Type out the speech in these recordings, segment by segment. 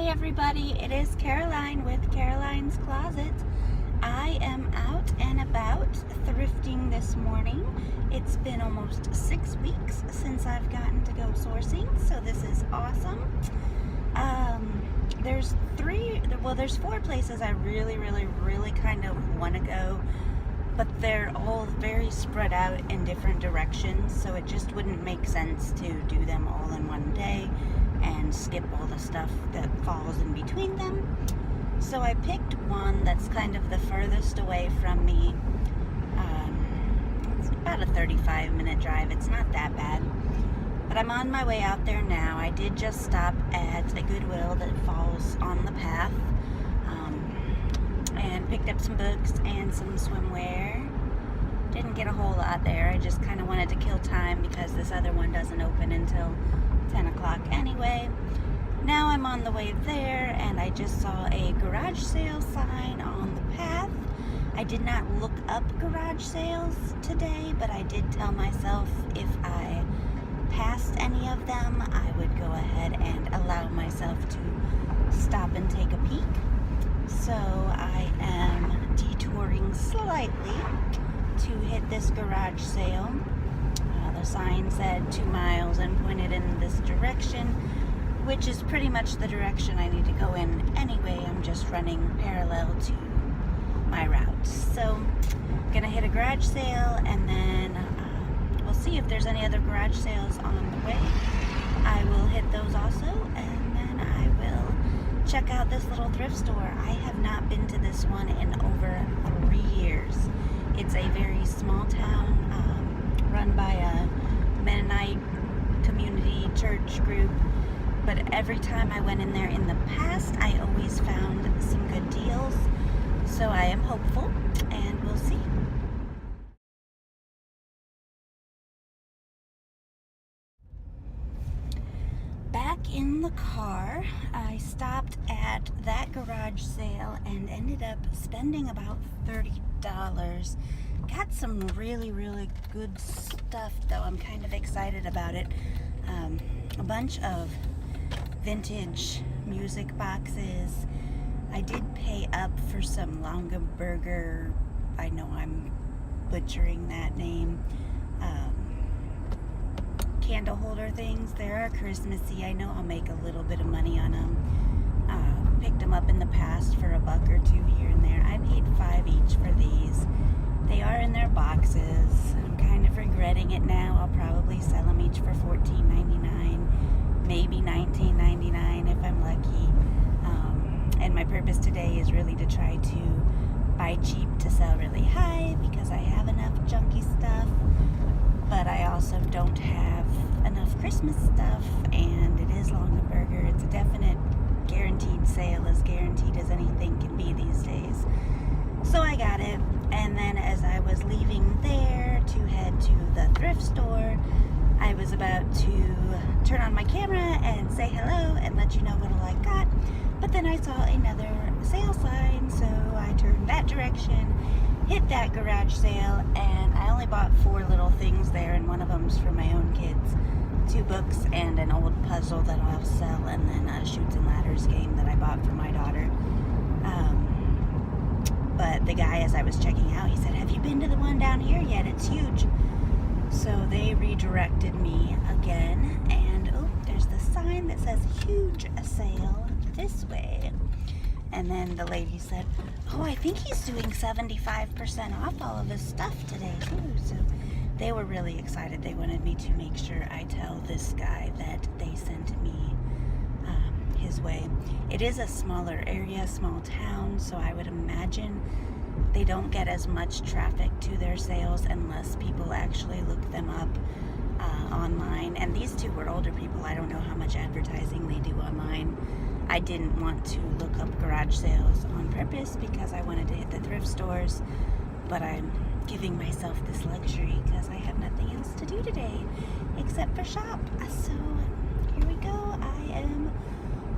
Hey everybody, it is Caroline with Caroline's Closet. I am out and about thrifting this morning. It's been almost 6 weeks since I've gotten to go sourcing, so this is awesome. There's 4 places I really kind of want to go, but they're all very spread out in different directions, so it just wouldn't make sense to do them all in one day and skip all the stuff that falls in between them. So I picked one that's kind of the furthest away from me. It's about a 35-minute drive. It's not that bad. But I'm on my way out there now. I did just stop at a Goodwill that falls on the path, and picked up some books and some swimwear. Didn't get a whole lot there. I just kind of wanted to kill time because this other one doesn't open until 10 o'clock anyway. Now I'm on the way there, and I just saw a garage sale sign on the path. I did not look up garage sales today, but I did tell myself if I passed any of them, I would go ahead and allow myself to stop and take a peek. So I am detouring slightly to hit this garage sale. The sign said 2 miles and pointed in this direction, which is pretty much the direction I need to go in anyway. I'm just running parallel to my route. So I'm gonna hit a garage sale, and then we'll see if there's any other garage sales on the way. I will hit those also, and then I will check out this little thrift store. I have not been to this one in over 3 years. It's a very small town, run by a Mennonite community church group, but every time I went in there in the past, I always found some good deals. So I am hopeful, and we'll see. Back in the car, I stopped at that garage sale and ended up spending about $30. Got some really good stuff, though. I'm kind of excited about it. A bunch of vintage music boxes. I did pay up for some Longaberger. I know I'm butchering that name. Candle holder things. They are Christmassy. I know I'll make a little bit of money on them. Picked them up in the past for $1 or $2 here and there. I paid $5 each for these. They are in their boxes. I'm kind of regretting it now. I'll probably sell them each for $14.99, maybe $19.99 if I'm lucky. And my purpose today is really to try to buy cheap to sell really high, because I have enough junky stuff, but I also don't have enough Christmas stuff, and it is Longaberger. It's a definite guaranteed sale, as guaranteed as anything can be these days. So I got it, and then as I was leaving there to head to the thrift store, I was about to turn on my camera and say hello and let you know what all I got, but then I saw another sale sign, so I turned that direction, hit that garage sale, and I only bought 4 little things there, and one of them's for my own kids. 2 books and an old puzzle that I'll sell, and then a Chutes and Ladders game that I bought for my daughter. But the guy, as I was checking out, he said, "Have you been to the one down here yet? It's huge." So they redirected me again, and oh, there's the sign that says huge sale this way. And then the lady said, "Oh, I think he's doing 75% off all of his stuff today too." So they were really excited. They wanted me to make sure I tell this guy that they sent me his way. It is a smaller area, small town, so I would imagine they don't get as much traffic to their sales unless people actually look them up online. And these 2 were older people. I don't know how much advertising they do online. I didn't want to look up garage sales on purpose because I wanted to hit the thrift stores, but I'm giving myself this luxury because I have nothing else to do today except for shop. So here we go. I am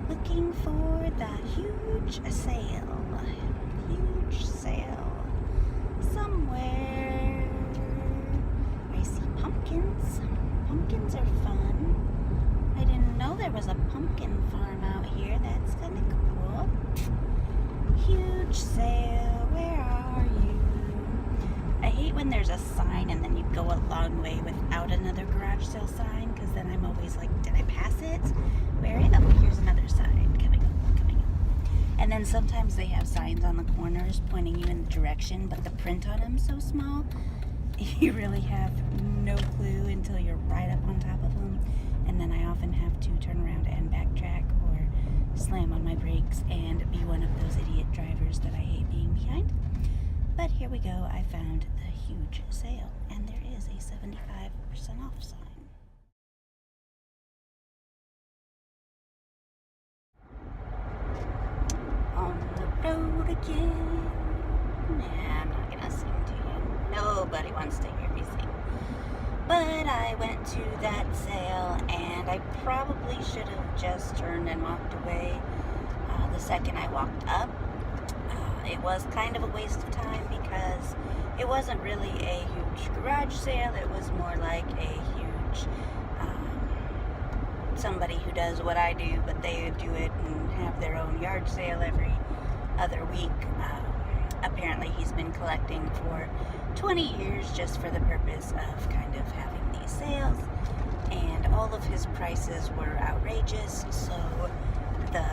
looking for the huge sale. Huge sale. Somewhere. I see pumpkins. Pumpkins are fun. I didn't know there there was a pumpkin farm out here. That's kind of cool. Huge sale. Where are you? I hate when there's a sign and then you go a long way without another garage sale sign, because then I'm always like, did I pass it? Where? Oh, here's another sign. Coming up, coming up. And then sometimes they have signs on the corners pointing you in the direction, but the print on them's so small, you really have no clue until you're right up on top of them. And then I often have to turn around and backtrack or slam on my brakes and be one of those idiot drivers that I hate being behind. But here we go. I found the huge sale, and there is a 75% off sign. On the road again. Nah, I'm not gonna sing to you. Nobody wants to hear me sing. But I went to that sale, and I probably should have just turned and walked away the second I walked up. It was kind of a waste of time because it wasn't really a huge garage sale. It was more like a huge somebody who does what I do, but they do it and have their own yard sale every other week. Apparently he's been collecting for 20 years just for the purpose of kind of having these sales, and all of his prices were outrageous, so the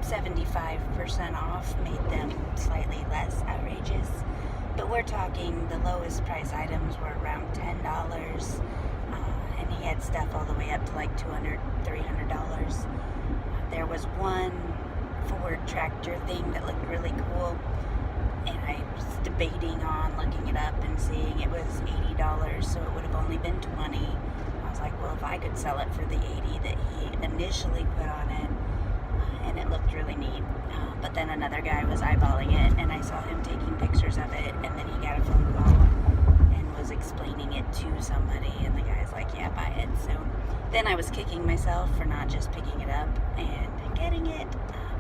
75% off made them slightly less outrageous. But we're talking the lowest price items were around $10, and he had stuff all the way up to like $200, $300. There was one Ford tractor thing that looked really cool, and I was debating on looking it up and seeing it was $80, so it would have only been $20. I was like, well, if I could sell it for the $80 that he initially put on it, and it looked really neat. But then another guy was eyeballing it, and I saw him taking pictures of it, and then he got a phone call and was explaining it to somebody, and the guy's like, yeah, buy it. So then I was kicking myself for not just picking it up and getting it.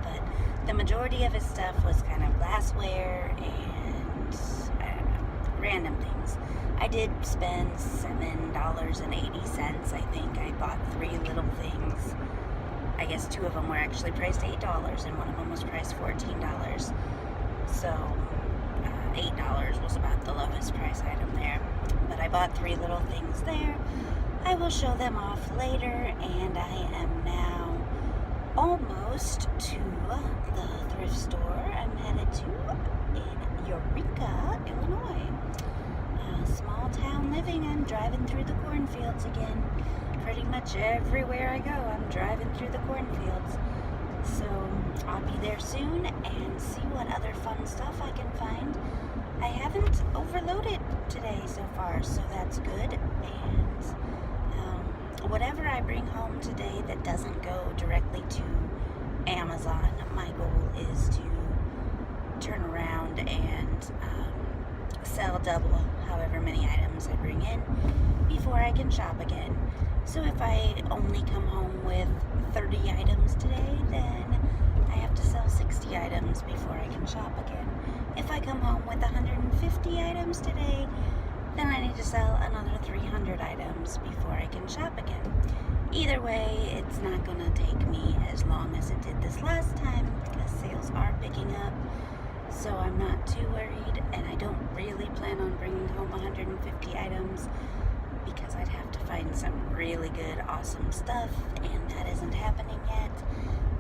But the majority of his stuff was kind of glassware and, I don't know, random things. I did spend $7.80, I think. I bought 3 little things. I guess 2 of them were actually priced $8, and one of them was priced $14. So $8 was about the lowest price item there. But I bought 3 little things there. I will show them off later, and I am now almost to the thrift store I'm headed to in Eureka, Illinois. Small town living. I'm driving through the cornfields again. Pretty much everywhere I go, I'm driving through the cornfields. So I'll be there soon and see what other fun stuff I can find. I haven't overloaded today so far, so that's good. And whatever I bring home today that doesn't go directly to Amazon, my goal is to turn around and sell double however many items I bring in before I can shop again. So if I only come home with 30 items today, then I have to sell 60 items before I can shop again. If I come home with 150 items today, then I need to sell another 300 items before I can shop again. Either way, it's not going to take me as long as it did this last time, because sales are picking up. So I'm not too worried, and I don't really plan on bringing home 150 items because I'd have to find some really good, awesome stuff, and that isn't happening yet.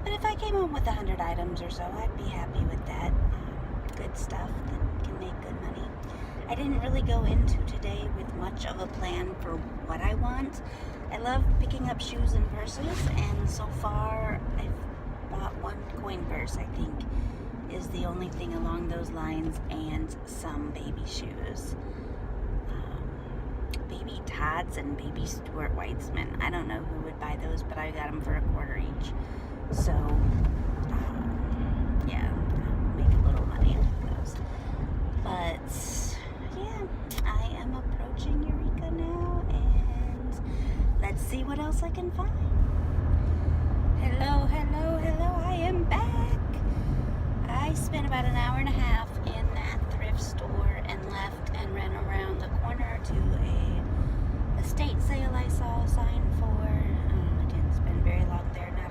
But if I came home with 100 items or so, I'd be happy with that. Good stuff that can make good money. I didn't really go into today with much of a plan for what I want. I love picking up shoes and purses, and so far I've bought 1 coin purse, I think, is the only thing along those lines, and some baby shoes. Baby Todds and baby Stuart Weitzman. I don't know who would buy those, but I got them for $0.25 each. So, yeah, make a little money out of those. But, yeah, I am approaching Eureka now, and let's see what else I can find. Hello, hello, hello, I am back. I spent about an hour and a half in that thrift store and left and ran around the corner to a estate sale I saw a sign for. I didn't spend very long there, not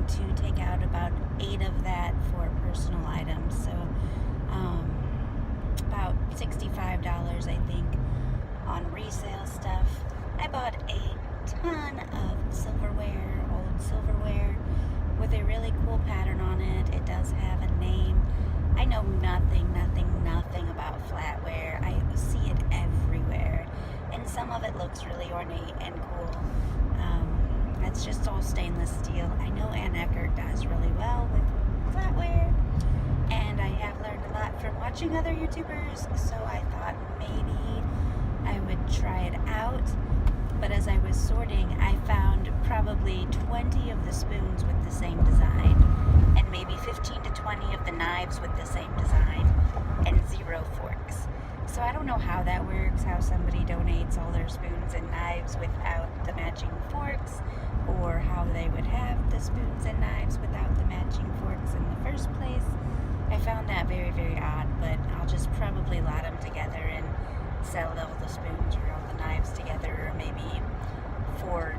to take out about 8 of that for personal items. So about $65, I think, on resale stuff. I bought a ton of silverware, old silverware, with a really cool pattern on it. It does have a name. I know nothing about flatware. I see it everywhere, and some of it looks really ornate and cool. It's just all stainless steel. I know Ann Eckert does really well with flatware, and I have learned a lot from watching other YouTubers, so I thought maybe I would try it out. But as I was sorting, I found probably 20 of the spoons with the same design, and maybe 15 to 20 of the knives with the same design, and 0 forks. So I don't know how that works, how somebody donates all their spoons and knives without the matching forks, or how they would have the spoons and knives without the matching forks in the first place. I found that very, very odd, but I'll just probably lot them together and sell all the spoons or all the knives together, or maybe 4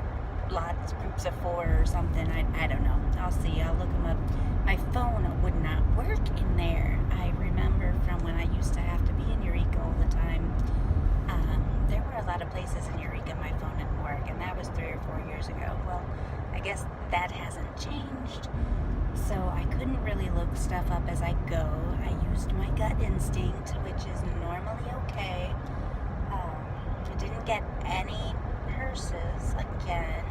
lots, groups of 4 or something. I don't know. I'll see. I'll look them up. My phone would not work in there. I remember from when I used to have to be in Eureka all the time. There were a lot of places in Eureka my phone didn't work, and that was 3 or 4 years ago. Well, I guess that hasn't changed. So I couldn't really look stuff up as I go. I used my gut instinct, which is normally okay. I didn't get any purses again.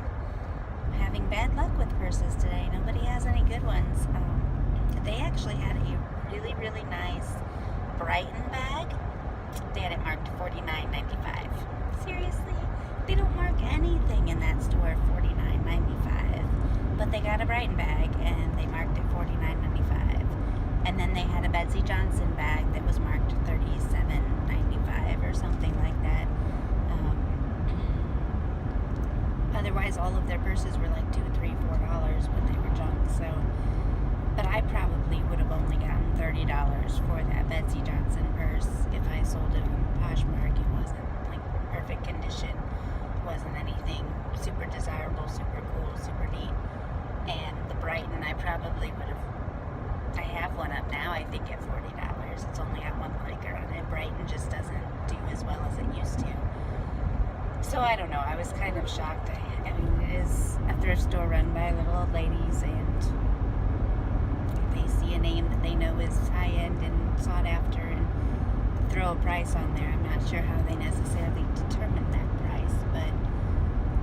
I'm having bad luck with purses today. Nobody has any good ones. They actually had a really, really nice Brighton bag. They had it marked $49.95. Seriously? They don't mark anything in that store $49.95. But they got a Brighton bag, and they marked it $49.95. And then they had a Betsy Johnson bag that was marked $37.95 or something like that. Otherwise, all of their purses were like $2, $3, $4, but they were junk. So, but I probably would have only gotten $30 for that Betsy Johnson purse if I sold it on Poshmark. It wasn't like perfect condition. Wasn't anything super desirable, super cool, super neat. And the Brighton, I probably would have. I have one up now, I think, at $40. It's only got one blinker on it. Brighton just doesn't do as well as it used to. So I don't know. I was kind of shocked. I mean, it is a thrift store run by little old ladies, and they see a name that they know is high-end and sought after and throw a price on there. I'm not sure how they necessarily determine that price, but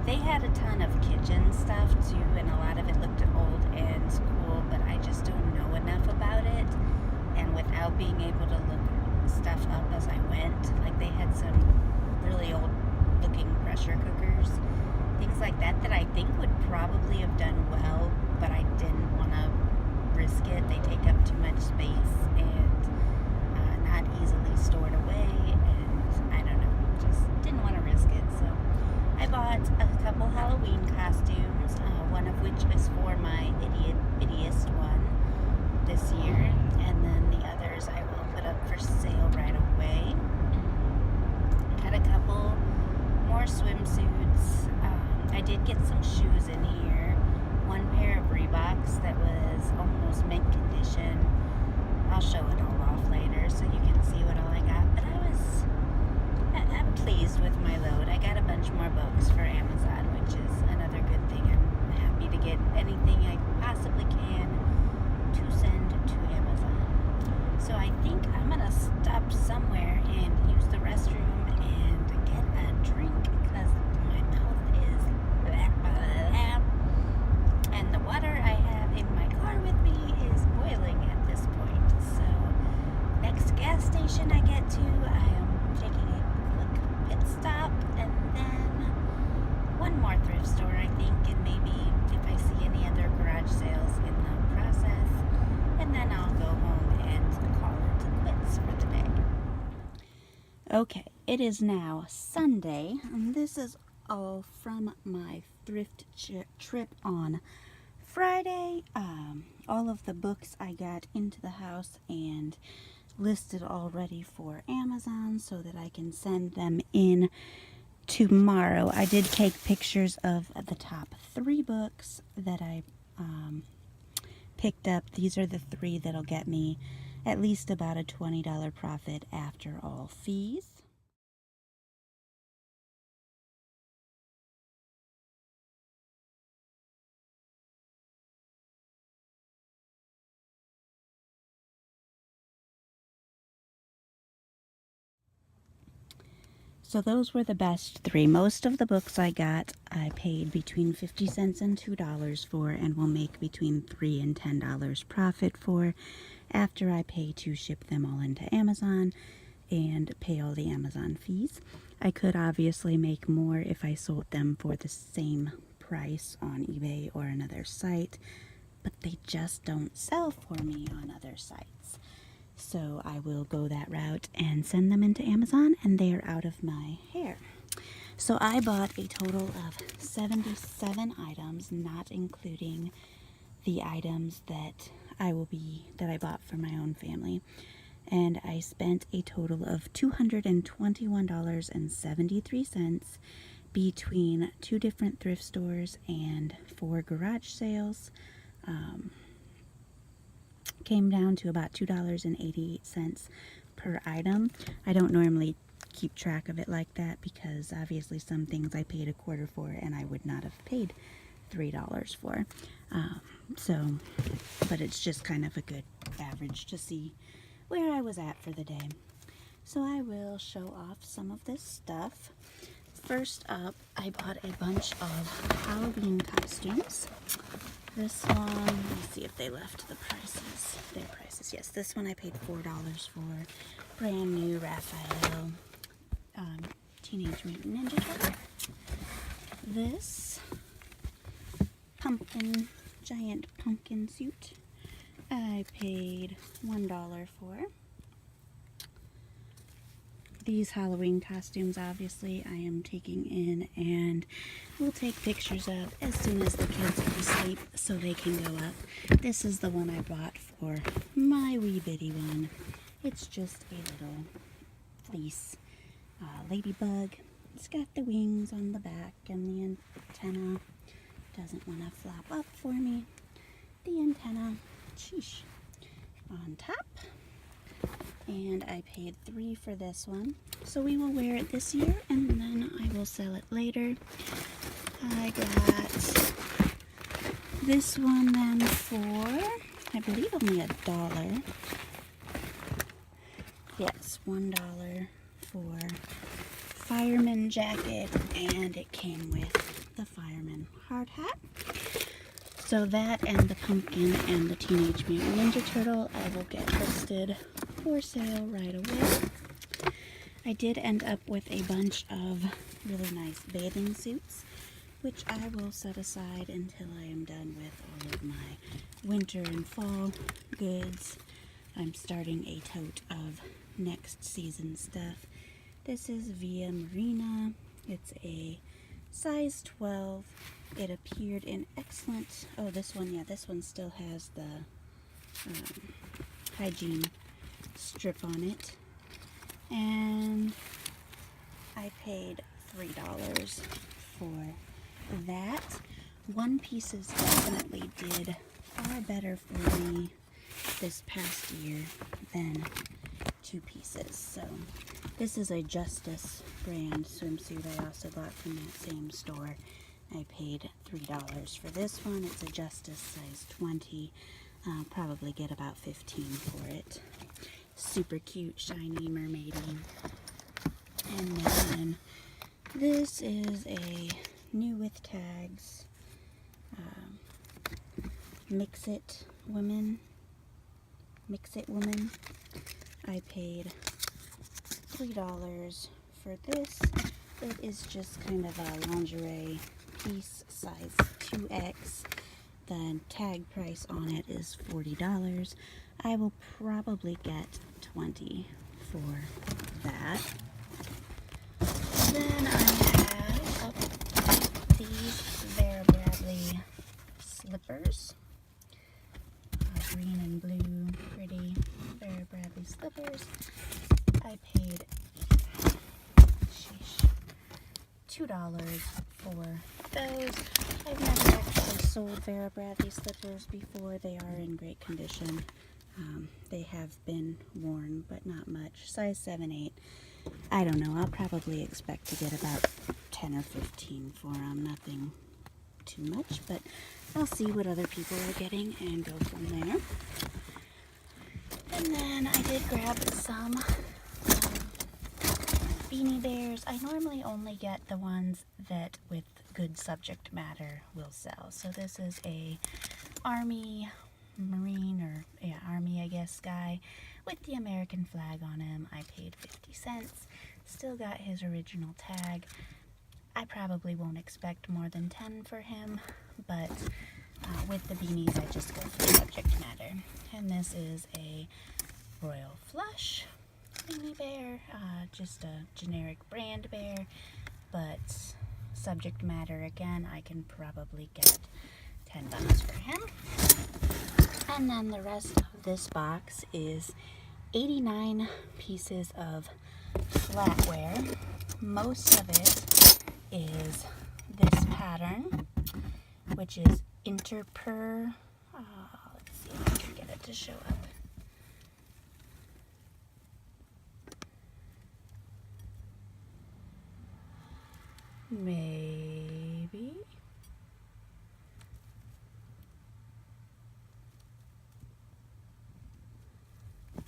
they had a ton of kitchen stuff too, and a lot of it looked old and cool, but I just don't know enough about it. And without being able to look stuff up as I went, like they had some really old looking pressure cookers, things like that I think would probably have done well, but I didn't want to risk it. They take up too much space and not easily stored away, and I don't know, just didn't want to risk it. So I bought a couple Halloween costumes, one of which is for my idiotiest one this year, and then the others I will put up for sale right away. Got a couple more swimsuits. I did get some shoes in here. One pair of Reeboks that was almost mint condition. I'll show it all off later so you can see what all I got. But I'm pleased with my load. I got a bunch more books for Amazon, which is another good thing. I'm happy to get anything I possibly can to send to Amazon. So I think I'm gonna stop somewhere and use the restroom and get a drink because my mouth is and the water I have in my car with me is boiling at this point. So next gas station I get to, I am taking a quick pit stop, and then one more thrift store I think, and maybe if I see any other garage sales in the process, and then I'll go home and call it quits for the day. Okay, it is now Sunday, and this is all from my thrift trip on Friday. All of the books I got into the house and listed already for Amazon so that I can send them in tomorrow. I did take pictures of the top 3 books that I picked up. These are the 3 that'll get me at least about a $20 profit after all fees. So those were the best 3. Most of the books I got, I paid between 50 cents and $2 for, and will make between $3 and $10 profit for after I pay to ship them all into Amazon and pay all the Amazon fees. I could obviously make more if I sold them for the same price on eBay or another site, but they just don't sell for me on other sites. So I will go that route and send them into Amazon, and they are out of my hair. So I bought a total of 77 items, not including the items that I bought for my own family. And I spent a total of $221.73 between 2 different thrift stores and 4 garage sales. Came down to about $2.88 per item. I don't normally keep track of it like that because obviously some things I paid a quarter for and I would not have paid $3 for. But it's just kind of a good average to see where I was at for the day. So I will show off some of this stuff. First up, I bought a bunch of Halloween costumes. This one, let me see if they left the prices. Their prices, yes. This one I paid $4 for. Brand new Raphael Teenage Mutant Ninja Turtle. This giant pumpkin suit, I paid $1 for. These Halloween costumes, obviously, I am taking in and will take pictures of as soon as the kids are asleep so they can go up. This is the one I bought for my wee bitty one. It's just a little fleece ladybug. It's got the wings on the back and the antenna. Doesn't want to flap up for me. The antenna, sheesh, on top. And I paid $3 for this one. So we will wear it this year and then I will sell it later. I got this one then for, I believe, only $1. Yes, $1 for fireman jacket, and it came with the fireman hard hat. So that and the pumpkin and the Teenage Mutant Ninja Turtle I will get listed for sale right away. I did end up with a bunch of really nice bathing suits, which I will set aside until I am done with all of my winter and fall goods. I'm starting a tote of next season stuff. This is Via Marina. It's a size 12. It appeared in excellent, oh, this one still has the hygiene strip on it. And I paid $3 for that. One pieces definitely did far better for me this past year than 2 pieces. So this is a Justice brand swimsuit I also got from that same store. I paid $3 for this one. It's a Justice size 20. I'll probably get about 15 for it. Super cute, shiny, mermaidy. And then this is a new with tags Mix It Woman. I paid $3 for this. It is just kind of a lingerie piece, size 2X. The tag price on it is $40. I will probably get 20 for that. Then I have these Vera Bradley slippers. Green and blue, pretty Vera Bradley slippers. I paid $2 for those. I've never actually sold Vera Bradley slippers before. They are in great condition. They have been worn, but not much. Size 7/8. I don't know. I'll probably expect to get about 10 or 15 for them. Nothing too much, but I'll see what other people are getting and go from there. And then I did grab some Beanie Bears. I normally only get the ones that with good subject matter will sell. So this is a Army Marine, or yeah, Army I guess, guy with the American flag on him. I paid 50 cents. Still got his original tag. I probably won't expect more than 10 for him, but with the beanies I just go for the subject matter. And this is a Royal Flush Beanie Bear, just a generic brand bear, but subject matter again, I can probably get $10 for him. And then the rest of this box is 89 pieces of flatware. Most of it is this pattern, which is Interper. Let's see if I can get it to show up. Maybe.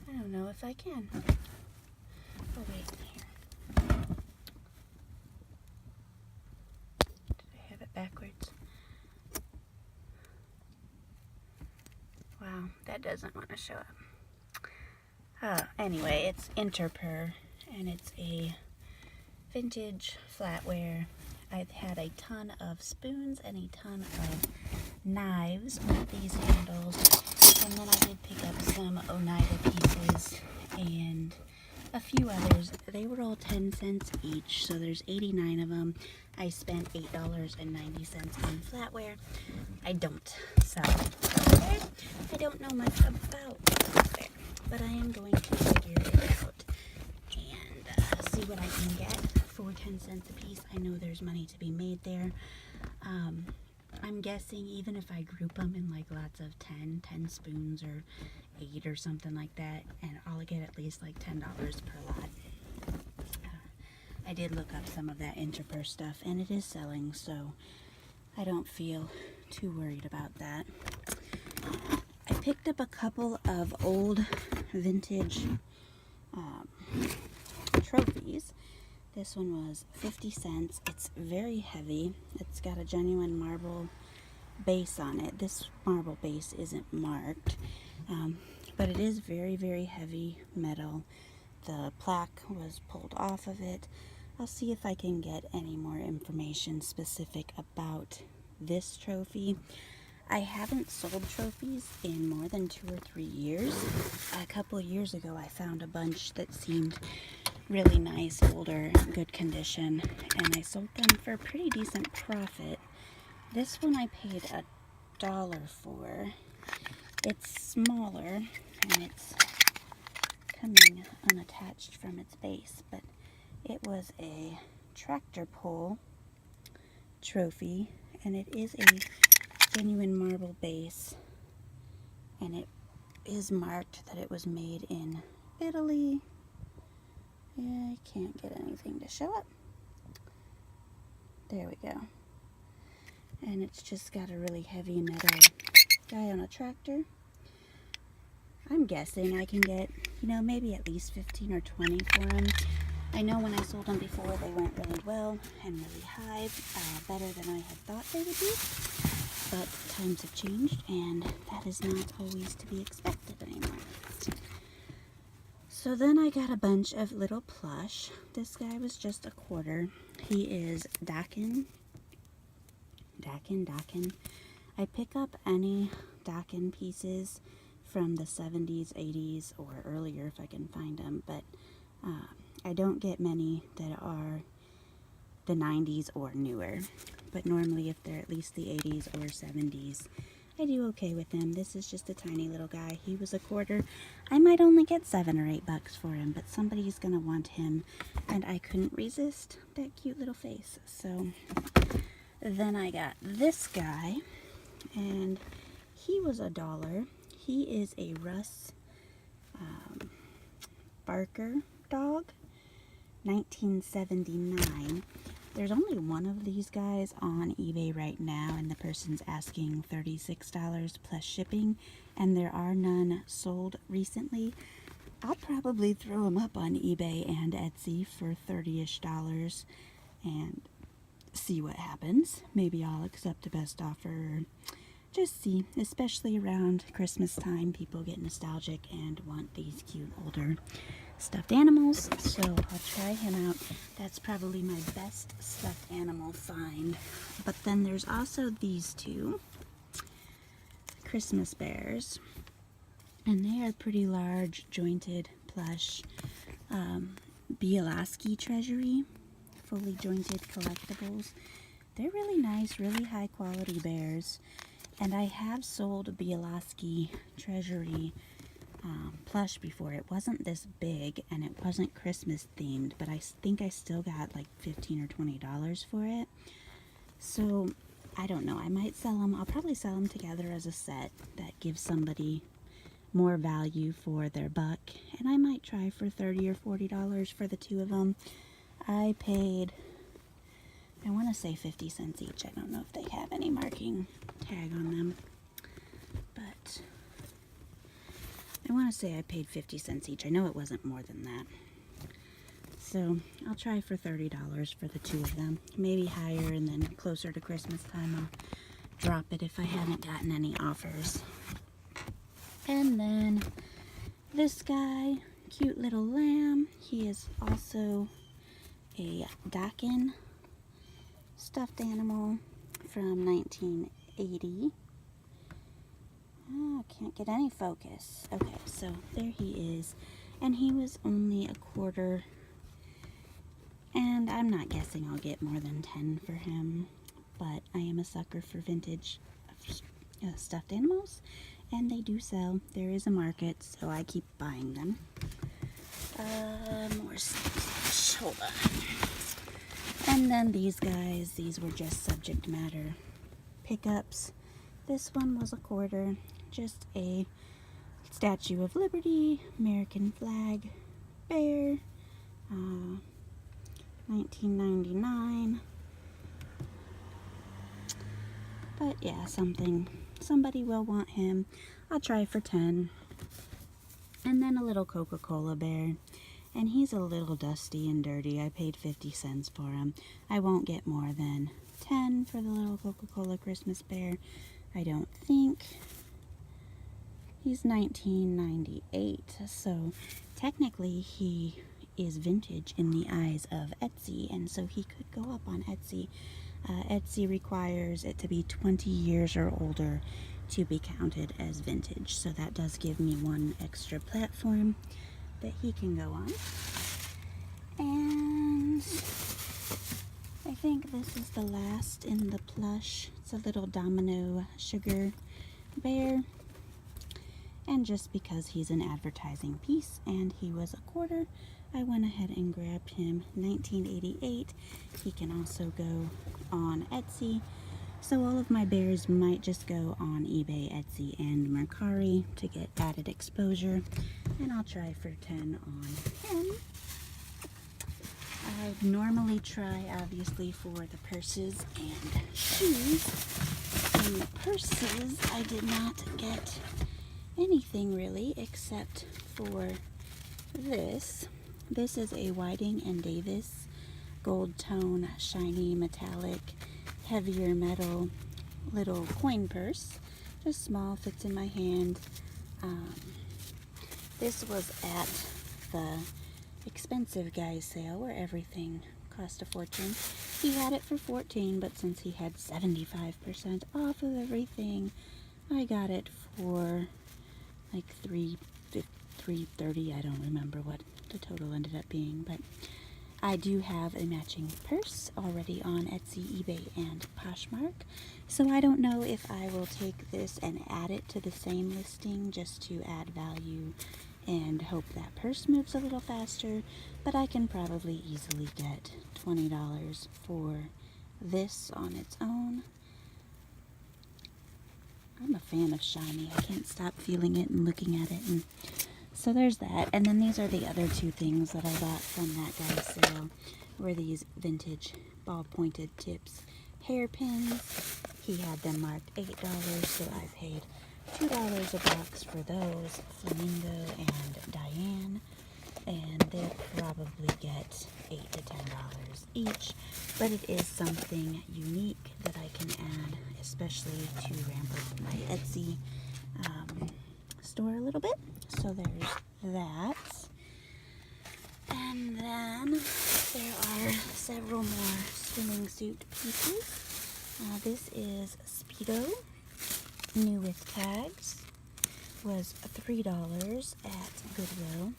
I don't know if I can. Oh wait, here. Did I have it backwards? Wow, that doesn't want to show up. Anyway, it's Interper, and it's a vintage flatware. I've had a ton of spoons and a ton of knives with these handles, and then I did pick up some Oneida pieces and a few others. They were all 10 cents each, so there's 89 of them. I spent $8.90 on flatware. I don't sell flatware. I don't know much about flatware, but I am going to figure it out and see what I can get for 10 cents a piece. I know there's money to be made there. I'm guessing even if I group them in like lots of 10 spoons or 8 or something like that, and I'll get at least like $10 per lot. I did look up some of that Interper stuff, and it is selling, so I don't feel too worried about that. I picked up a couple of old vintage trophies. This one was 50 cents. It's very heavy. It's got a genuine marble base on it. This marble base isn't marked, but it is very, very heavy metal. The plaque was pulled off of it. I'll see if I can get any more information specific about this trophy. I haven't sold trophies in more than 2 or 3 years. A couple years ago I found a bunch that seemed really nice, older, good condition, and I sold them for a pretty decent profit. This one I paid $1 for. It's smaller and it's coming unattached from its base, but it was a tractor pull trophy, and it is a genuine marble base, and it is marked that it was made in Italy. Yeah, I can't get anything to show up. There we go. And it's just got a really heavy metal guy on a tractor. I'm guessing I can get, maybe at least 15 or 20 for them. I know when I sold them before, they went really well and really high, better than I had thought they would be. But times have changed, and that is not always to be expected anymore. So then I got a bunch of little Plush. This guy was just $0.25. He is Dakin. I pick up any Dakin pieces from the 70s, 80s, or earlier if I can find them, but I don't get many that are the 90s or newer. But normally if they're at least the 80s or 70s, I do okay with them. This is just a tiny little guy. He was $0.25. I might only get $7 or $8 for him, but somebody's gonna want him, and I couldn't resist that cute little face. So then I got this guy. and he was $1. He is a Russ Barker dog, 1979. There's only one of these guys on eBay right now, and the person's asking $36 plus shipping, and there are none sold recently. I'll probably throw them up on eBay and Etsy for $30-ish and see what happens. Maybe I'll accept the best offer, or just see. Especially around Christmas time, people get nostalgic and want these cute older stuffed animals, so I'll try him out. That's probably my best stuffed animal find. But then there's also these two Christmas bears, and they are pretty large, jointed, plush, Bielaski Treasury, fully jointed collectibles. They're really nice, really high quality bears, and I have sold Bielaski Treasury plush before. It wasn't this big and it wasn't Christmas themed, but I think I still got like $15 or $20 for it. So I don't know, I might sell them. I'll probably sell them together as a set. That gives somebody more value for their buck, and I might try for $30 or $40 for the two of them. I paid, I want to say 50 cents each. I don't know if they have any marking tag on them, but I want to say I paid 50 cents each. I know it wasn't more than that. So I'll try for $30 for the two of them. Maybe higher, and then closer to Christmas time I'll drop it if I haven't gotten any offers. And then this guy, cute little lamb. He is also a Dachshund stuffed animal from 1980. Oh, can't get any focus. Okay, so there he is. And he was only $1.25. And I'm not guessing I'll get more than 10 for him. But I am a sucker for vintage stuffed animals. And they do sell. There is a market, so I keep buying them. More stuff. Hold on. And then these guys, these were just subject matter pickups. This one was $0.25. Just a Statue of Liberty, American flag, bear, 1999. But yeah, somebody will want him. I'll try for 10. And then a little Coca-Cola bear. And he's a little dusty and dirty. I paid 50 cents for him. I won't get more than 10 for the little Coca-Cola Christmas bear, I don't think. He's 1998, so technically he is vintage in the eyes of Etsy, and so he could go up on Etsy. Etsy requires it to be 20 years or older to be counted as vintage, so that does give me one extra platform that he can go on. And I think this is the last in the plush. It's a little domino sugar bear. And just because he's an advertising piece and he was $0.25, I went ahead and grabbed him. 1988. He can also go on Etsy. So all of my bears might just go on eBay, Etsy, and Mercari to get added exposure. And I'll try for 10 on him. I normally try, obviously, for the purses and shoes. In the purses, I did not get anything really except for this. This is a Whiting and Davis gold tone, shiny, metallic, heavier metal little coin purse. Just small, fits in my hand. This was at the expensive guys sale where everything cost a fortune. He had it for $14, but since he had 75% off of everything, I got it for like $3.30. I don't remember what the total ended up being, but I do have a matching purse already on Etsy, eBay, and Poshmark. So I don't know if I will take this and add it to the same listing just to add value and hope that purse moves a little faster, but I can probably easily get $20 for this on its own. I'm a fan of shiny. I can't stop feeling it and looking at it. And so there's that. And then these are the other two things that I bought from that guy's sale. Were these vintage ball-pointed tips hairpins. He had them marked $8, so I paid $2 a box for those. Flamingo and Diane. And they'll probably get $8 to $10 each, but it is something unique that I can add, especially to ramp up my Etsy store a little bit. So there's that. And then there are several more swimming suit pieces. This is Speedo, new with tags. Was $3 at Goodwill.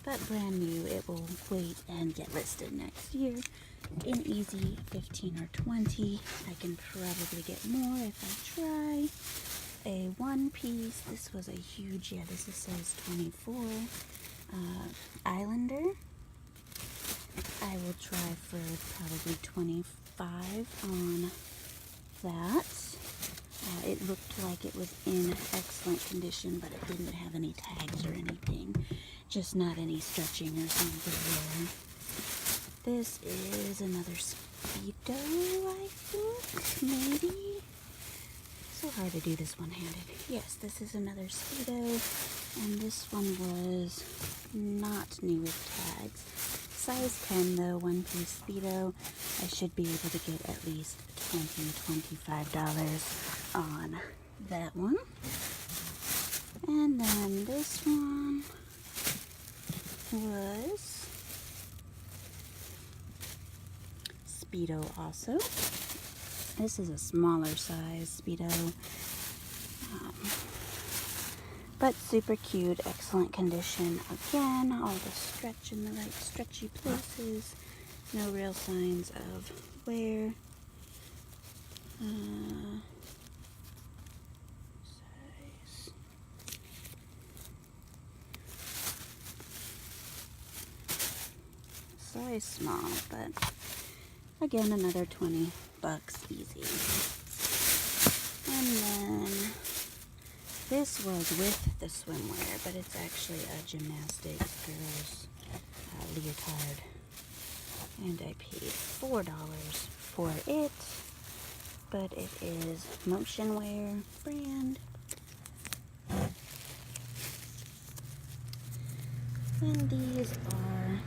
But brand new. It will wait and get listed next year in easy 15 or 20. I can probably get more if I try. A one piece. This was a huge, yeah, this is size 24. Islander. I will try for probably 25 on that. It looked like it was in excellent condition, but it didn't have any tags or anything. Just not any stretching or something there. This is another Speedo, I think, maybe? So hard to do this one-handed. Yes, this is another Speedo, and this one was not new with tags. Size 10 though, one-piece Speedo. I should be able to get at least $20–25 on that one. And then this one was Speedo also. This is a smaller size Speedo, but super cute, excellent condition. Again, all the stretch in the right stretchy places. No real signs of wear. Size small, but again, another $20 easy. And then this was with the swimwear, but it's actually a gymnastics girls leotard, and I paid $4 for it, but it is Motion Wear brand. And these are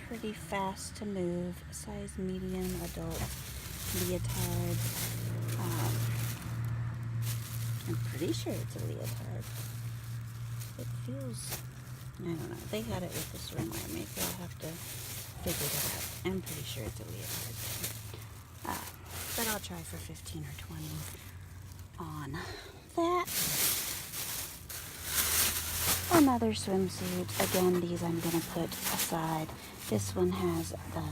pretty fast to move, size medium adult leotard. I'm pretty sure it's a leotard. It feels, I don't know, they had it with the swimwear. Maybe I'll have to figure that out. I'm pretty sure it's a leotard. But I'll try for 15 or 20 on that. Another swimsuit. Again, these I'm going to put aside. This one has the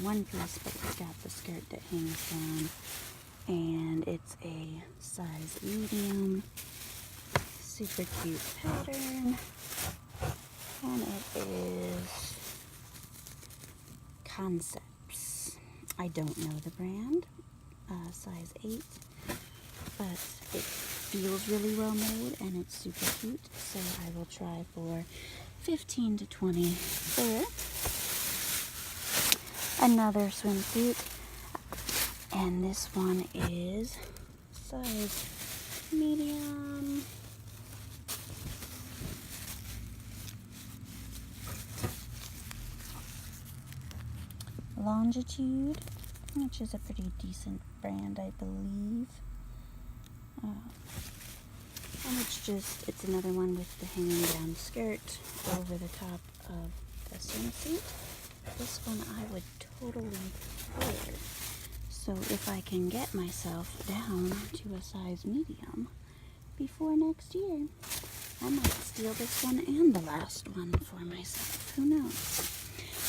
one piece, but it's got the skirt that hangs down. And it's a size medium. Super cute pattern. And it is Concepts. I don't know the brand. Size 8. But it feels really well made and it's super cute. So I will try for 15 to 20 there. Another swimsuit. And this one is size medium. Longitude, which is a pretty decent brand, I believe. And it's another one with the hanging down skirt over the top of the swimsuit. This one I would totally wear. So if I can get myself down to a size medium before next year, I might steal this one and the last one for myself. Who knows?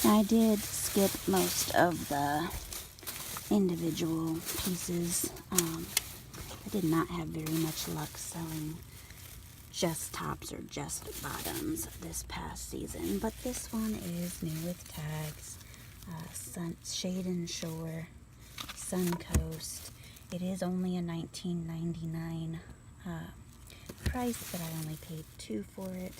Now, I did skip most of the individual pieces. I did not have very much luck selling just tops or just bottoms this past season, but this one is new with tags. Shade and Shore Suncoast. It is only a $19.99 price, but I only paid $2 for it.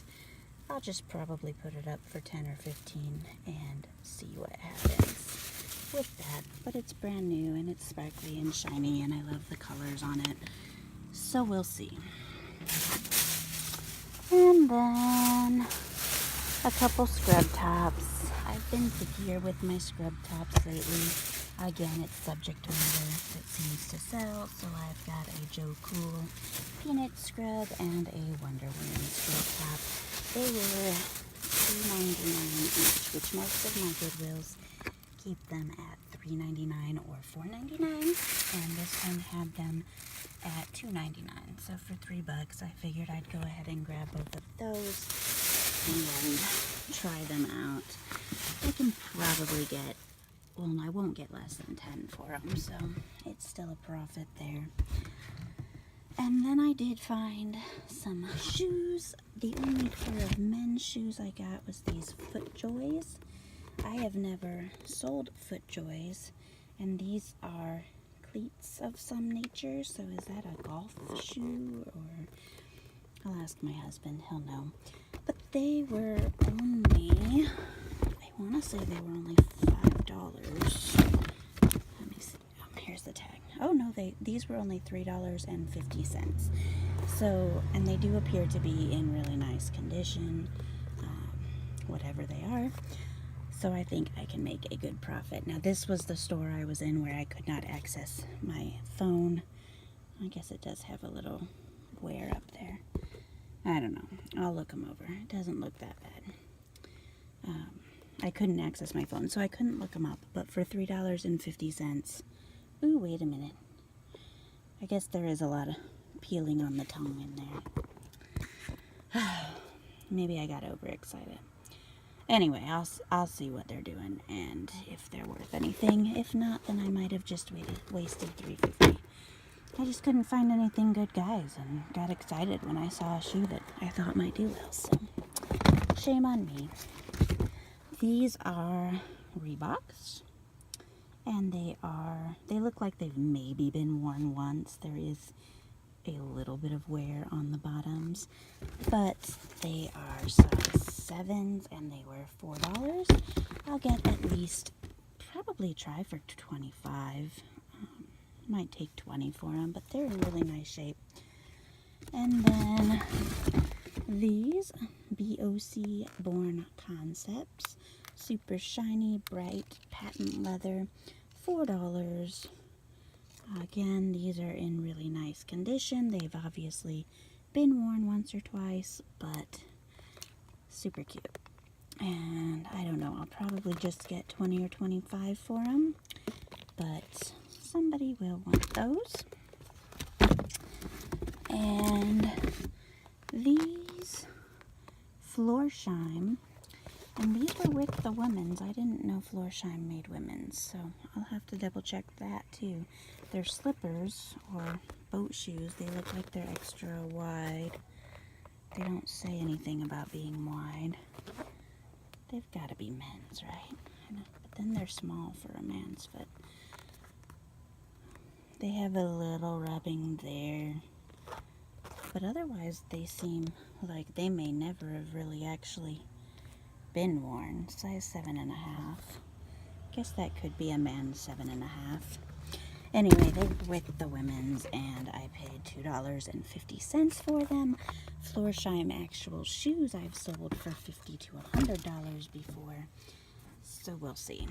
I'll just probably put it up for $10 or $15 and see what happens with that. But it's brand new and it's sparkly and shiny and I love the colors on it. So we'll see. And then a couple scrub tops. I've been pickier with my scrub tops lately. Again, it's subject to weather that seems to sell. So I've got a Joe Cool peanut scrub and a Wonder Woman scrub top. They were $2.99 each, which most of my Goodwills keep them at $3.99 or $4.99. And this one had them at $2.99. So for $3, I figured I'd go ahead and grab both of those and try them out. I can probably get, well, I won't get less than 10 for them, so it's still a profit there. And then I did find some shoes. The only pair of men's shoes I got was these FootJoys. I have never sold FootJoys, and these are cleats of some nature. So is that a golf shoe, or I'll ask my husband, he'll know. But they were only, I want to say they were only $5. Let me see. Here's the tag. Oh no, these were only $3.50. So, and they do appear to be in really nice condition, whatever they are. So I think I can make a good profit. Now this was the store I was in where I could not access my phone. I guess it does have a little wear up there. I don't know. I'll look them over. It doesn't look that bad. I couldn't access my phone, so I couldn't look them up. But for $3.50, ooh, wait a minute. I guess there is a lot of peeling on the tongue in there. Maybe I got overexcited. Anyway, I'll see what they're doing and if they're worth anything. If not, then I might have just wasted $3.50. I just couldn't find anything good, guys, and got excited when I saw a shoe that I thought might do well. So, shame on me. These are Reeboks, and they look like they've maybe been worn once. There is a little bit of wear on the bottoms, but they are size 7s and they were $4. I'll get at least, probably try for 25. Might take 20 for them, but they're in really nice shape. And then these BOC Born Concepts, super shiny, bright, patent leather, $4. Again, these are in really nice condition. They've obviously been worn once or twice, but super cute. And I don't know, I'll probably just get 20 or 25 for them, but somebody will want those. And these Florsheim, and these were with the women's. I didn't know Florsheim made women's, so I'll have to double check that too. They're slippers or boat shoes. They look like they're extra wide. They don't say anything about being wide. They've got to be men's, right? But then they're small for a man's foot. They have a little rubbing there, but otherwise they seem like they may never have really actually been worn. Size 7.5. Guess that could be a man's 7.5. Anyway, they were with the women's and I paid $2.50 for them. Florsheim actual shoes I've sold for $50 to $100 before, so we'll see.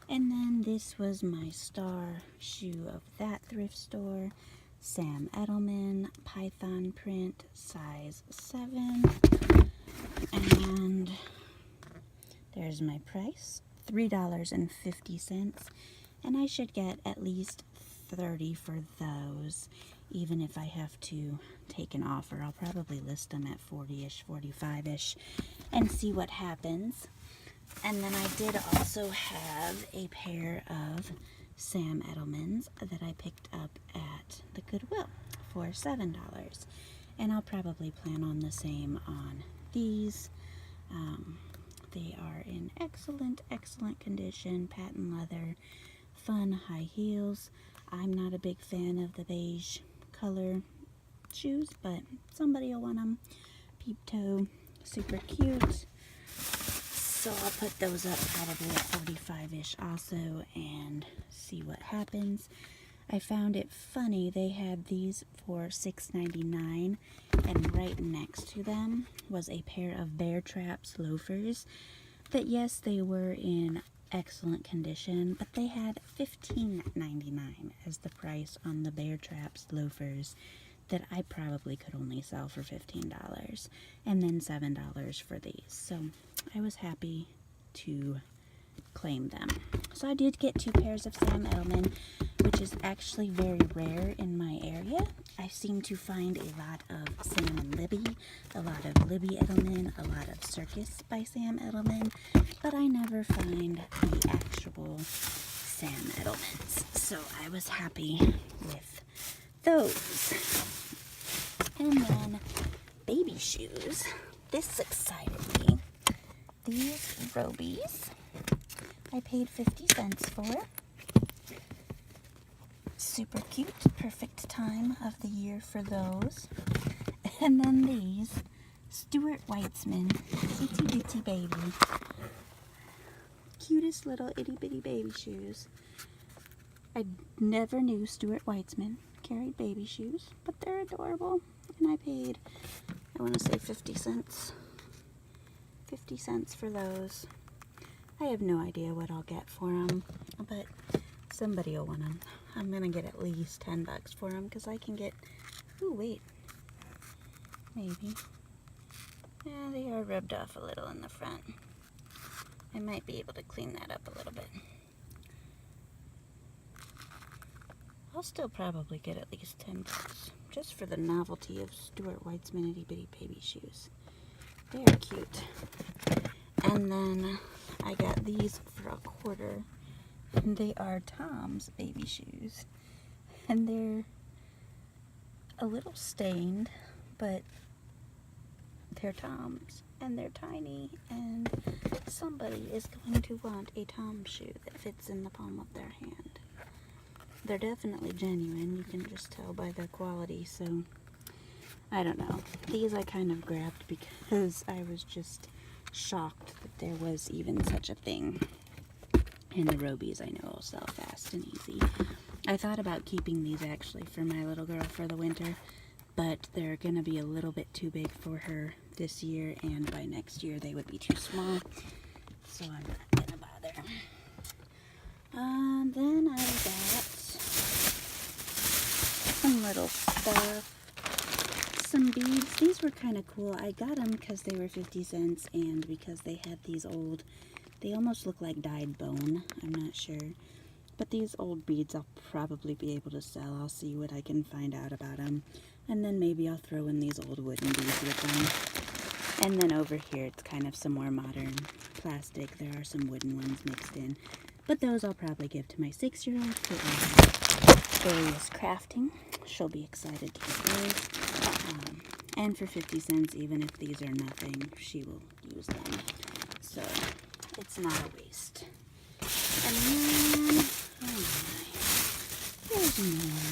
And then this was my star shoe of that thrift store. Sam Edelman, Python print, size 7. And there's my price, $3.50. And I should get at least 30 for those, even if I have to take an offer. I'll probably list them at 40-ish, 45-ish, and see what happens. And then I did also have a pair of Sam Edelmans that I picked up at the Goodwill for $7. And I'll probably plan on the same on these. They are in excellent, excellent condition, patent leather, fun high heels. I'm not a big fan of the beige color shoes, but somebody will want them. Peep toe, super cute. So I'll put those up probably at 45-ish also and see what happens. I found it funny, they had these for $6.99, and right next to them was a pair of Bear Traps loafers that, yes, they were in excellent condition, but they had $15.99 as the price on the Bear Traps loafers that I probably could only sell for $15, and then $7 for these. So I was happy to claim them. So I did get 2 pairs of Sam Edelman, which is actually very rare in my area. I seem to find a lot of Sam and Libby, a lot of Libby Edelman, a lot of Circus by Sam Edelman, but I never find the actual Sam Edelmans. So I was happy with those. And then baby shoes. This excited me. These Robies I paid 50 cents for. Super cute. Perfect time of the year for those. And then these Stuart Weitzman Itty Bitty Baby. Cutest little itty bitty baby shoes. I never knew Stuart Weitzman carried baby shoes, but they're adorable. And I paid, I want to say 50 cents. 50 cents for those. I have no idea what I'll get for them, but somebody will want them. I'm going to get at least 10 bucks for them because I can get, ooh, wait, maybe. Yeah, they are rubbed off a little in the front. I might be able to clean that up a little bit. I'll still probably get at least 10 bucks just for the novelty of Stuart Weitzman Itty Bitty Baby shoes. They are cute. And then I got these for $0.25, and they are Tom's baby shoes. And they're a little stained, but they're Tom's, and they're tiny, and somebody is going to want a Tom shoe that fits in the palm of their hand. They're definitely genuine, you can just tell by their quality, so I don't know. These I kind of grabbed because I was just shocked that there was even such a thing. And the Robies I know will sell fast and easy. I thought about keeping these actually for my little girl for the winter, but they're going to be a little bit too big for her this year, and by next year they would be too small, so I'm not going to bother. Then I got some little stuff. Some beads. These were kind of cool. I got them because they were 50 cents and because they had these old, they almost look like dyed bone. I'm not sure. But these old beads I'll probably be able to sell. I'll see what I can find out about them. And then maybe I'll throw in these old wooden beads with them. And then over here it's kind of some more modern plastic. There are some wooden ones mixed in. But those I'll probably give to my 6-year-old for various crafting. She'll be excited to get those. And for 50 cents, even if these are nothing, she will use them. So it's not a waste. And then, oh my, there's more.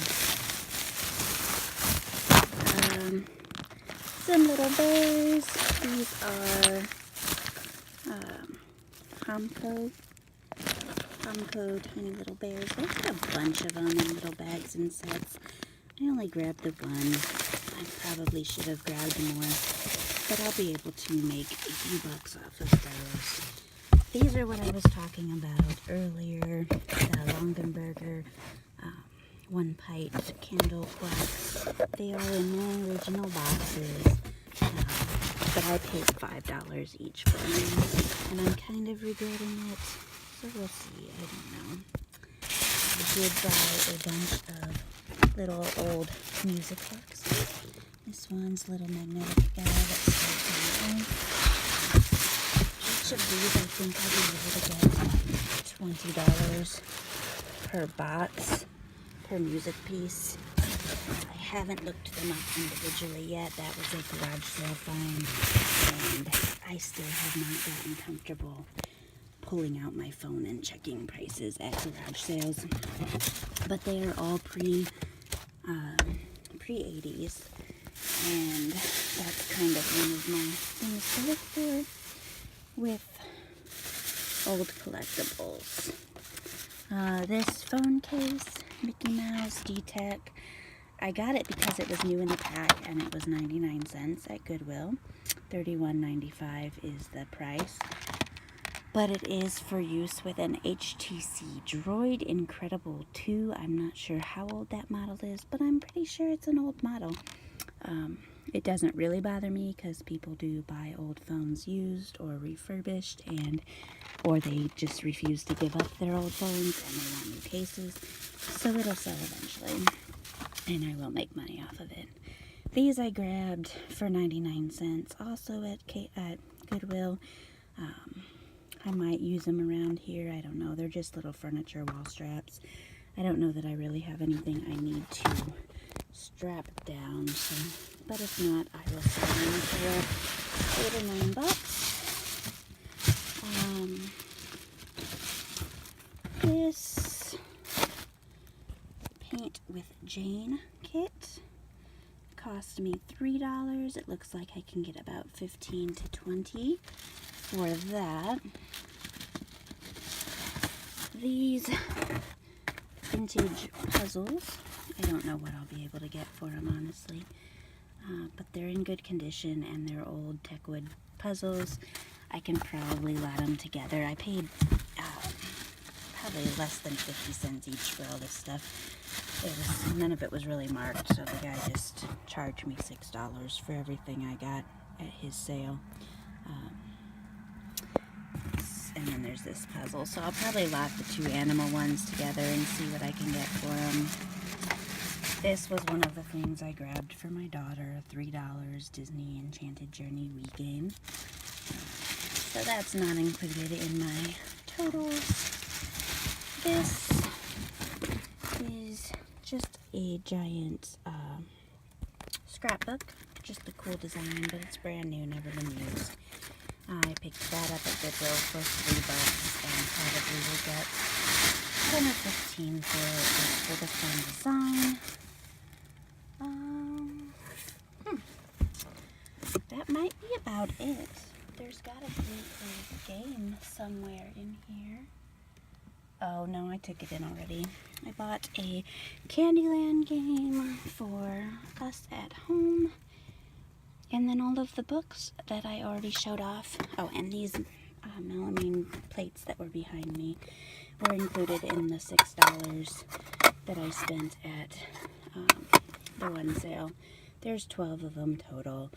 Some little bears. These are Humco tiny little bears. They had a bunch of them in little bags and sets. I only grabbed the one. I probably should have grabbed more, but I'll be able to make a few bucks off of those. These are what I was talking about earlier, the Longenberger one-pint candle wax. They are in their original boxes, but I paid $5 each for them, and I'm kind of regretting it, so we'll see. I don't know. I did buy a bunch of little old music boxes. This one's little magnetic guy that's so tiny. Each of these I think I'll be able to get $20 per box, per music piece. I haven't looked them up individually yet. That was a garage sale find, and I still have not gotten comfortable pulling out my phone and checking prices at garage sales. But they are all pre-80s, and that's kind of one of my things to look for with old collectibles. This phone case, Mickey Mouse D-Tech, I got it because it was new in the pack and it was 99 cents at Goodwill. $31.95 is the price. But it is for use with an HTC Droid Incredible 2. I'm not sure how old that model is, but I'm pretty sure it's an old model. It doesn't really bother me because people do buy old phones used or refurbished, or they just refuse to give up their old phones and they want new cases. So it'll sell eventually, and I will make money off of it. These I grabbed for 99 cents, also at Goodwill. I might use them around here. I don't know. They're just little furniture wall straps. I don't know that I really have anything I need to strap down. So, but if not, I will sell them for $8 or $9. This Paint with Jane kit cost me $3. It looks like I can get about 15 to 20 for that. These vintage puzzles, I don't know what I'll be able to get for them, honestly, but they're in good condition and they're old Techwood puzzles. I can probably lot them together. I paid probably less than 50 cents each for all this stuff. None of it was really marked, so the guy just charged me $6 for everything I got at his sale. And then there's this puzzle, so I'll probably lot the two animal ones together and see what I can get for them. This was one of the things I grabbed for my daughter, $3 Disney Enchanted Journey Wii game. So that's not included in my totals. This is just a giant scrapbook, just a cool design, but it's brand new, never been used. I picked that up at Goodwill for $3 and probably will get 10 or 15 for it just for the fun design. That might be about it. There's got to be a game somewhere in here. Oh no, I took it in already. I bought a Candyland game for us at home. And then all of the books that I already showed off. Oh, and these melamine plates that were behind me were included in the $6 that I spent at the one sale. There's 12 of them total.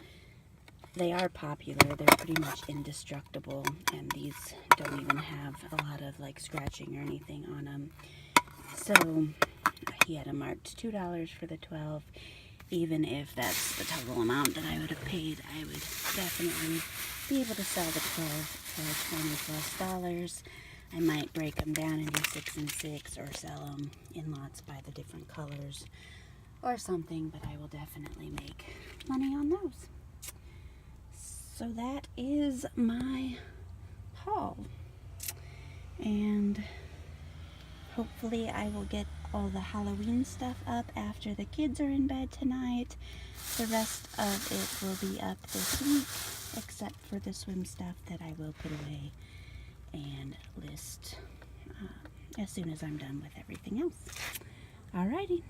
They are popular. They're pretty much indestructible, and these don't even have a lot of like scratching or anything on them. So he had a marked $2 for the 12. Even if that's the total amount that I would have paid, I would definitely be able to sell the 12 for $20+. I might break them down and do 6 and 6 or sell them in lots by the different colors or something, but I will definitely make money on those. So that is my haul, and hopefully I will get all the Halloween stuff up after the kids are in bed tonight. The rest of it will be up this week, except for the swim stuff that I will put away and list as soon as I'm done with everything else. Alrighty,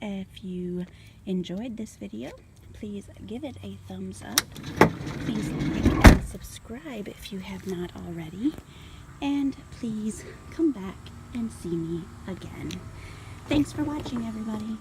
if you enjoyed this video, please give it a thumbs up. Please like and subscribe if you have not already. And please come back and see me again. Thanks for watching, everybody.